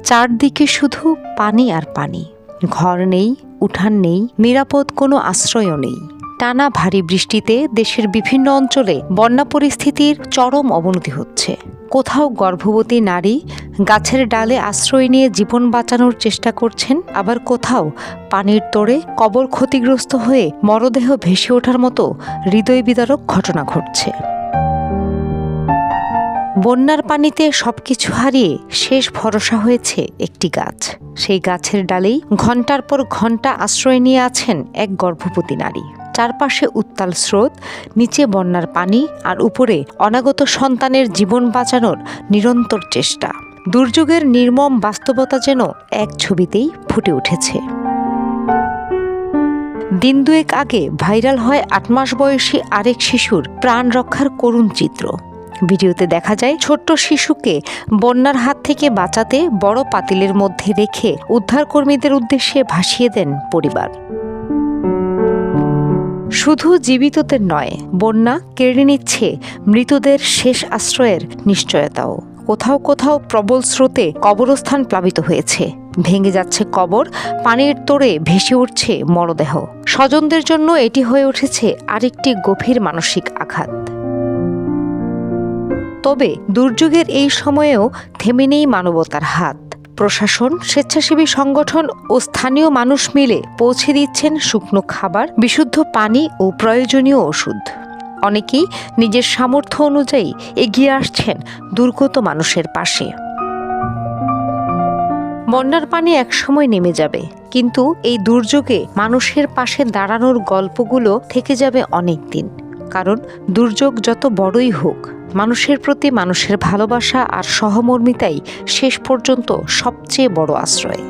চারদিকে শুধু পানি আর পানি। ঘর নেই, উঠান নেই, নিরাপদ কোনো আশ্রয়ও নেই। টানা ভারী বৃষ্টিতে দেশের বিভিন্ন অঞ্চলে বন্যা পরিস্থিতির চরম অবনতি হচ্ছে। কোথাও গর্ভবতী নারী গাছের ডালে আশ্রয় নিয়ে জীবন বাঁচানোর চেষ্টা করছেন, আবার কোথাও পানির তোড়ে কবর ক্ষতিগ্রস্ত হয়ে মরদেহ ভেসে ওঠার মতো হৃদয় বিদারক ঘটনা ঘটছে। বন্যার পানিতে সবকিছু হারিয়ে শেষ ভরসা হয়েছে একটি গাছ। সেই গাছের ডালেই ঘণ্টার পর ঘণ্টা আশ্রয় নিয়ে আছেন এক গর্ভবতী নারী। চারপাশে উত্তাল স্রোত, নিচে বন্যার পানি, আর উপরে অনাগত সন্তানের জীবন বাঁচানোর নিরন্তর চেষ্টা। দুর্যোগের নির্মম বাস্তবতা যেন এক ছবিতেই ফুটে উঠেছে। দিন দুয়েক আগে ভাইরাল হয় ৮ মাস বয়সী আরেক শিশুর প্রাণ রক্ষার করুণ চিত্র। ভিডিওতে দেখা যায় ছোট্ট শিশুকে বন্যার হাত থেকে বাঁচাতে বড় পাতিলের মধ্যে রেখে উদ্ধারকর্মীদের উদ্দেশ্যে ভাসিয়ে দেন পরিবার। শুধু জীবিতদের নয়, বন্যা কেড়ে নিচ্ছে মৃতদের শেষ আশ্রয়ের নিশ্চয়তাও। কোথাও কোথাও প্রবল স্রোতে কবরস্থান প্লাবিত হয়েছে, ভেঙে যাচ্ছে কবর, পানির তোড়ে ভেসে উঠছে মরদেহ। স্বজনদের জন্য এটি হয়ে উঠেছে আরেকটি গভীর মানসিক আঘাত। তবে দুর্যোগের এই সময়েও থেমে নেই মানবতার হাত। প্রশাসন, স্বেচ্ছাসেবী সংগঠন ও স্থানীয় মানুষ মিলে পৌঁছে দিচ্ছেন শুকনো খাবার, বিশুদ্ধ পানি ও প্রয়োজনীয় ওষুধ। অনেকেই নিজের সামর্থ্য অনুযায়ী এগিয়ে আসছেন দুর্গত মানুষের পাশে। বন্যার পানি একসময় নেমে যাবে, কিন্তু এই দুর্যোগে মানুষের পাশে দাঁড়ানোর গল্পগুলো থেকে যাবে অনেক দিন। কারণ দুর্যোগ যত বড়ই হোক, মানুষের প্রতি মানুষের ভালোবাসা আর সহমর্মিতাই শেষ পর্যন্ত সবচেয়ে বড় আশ্রয়।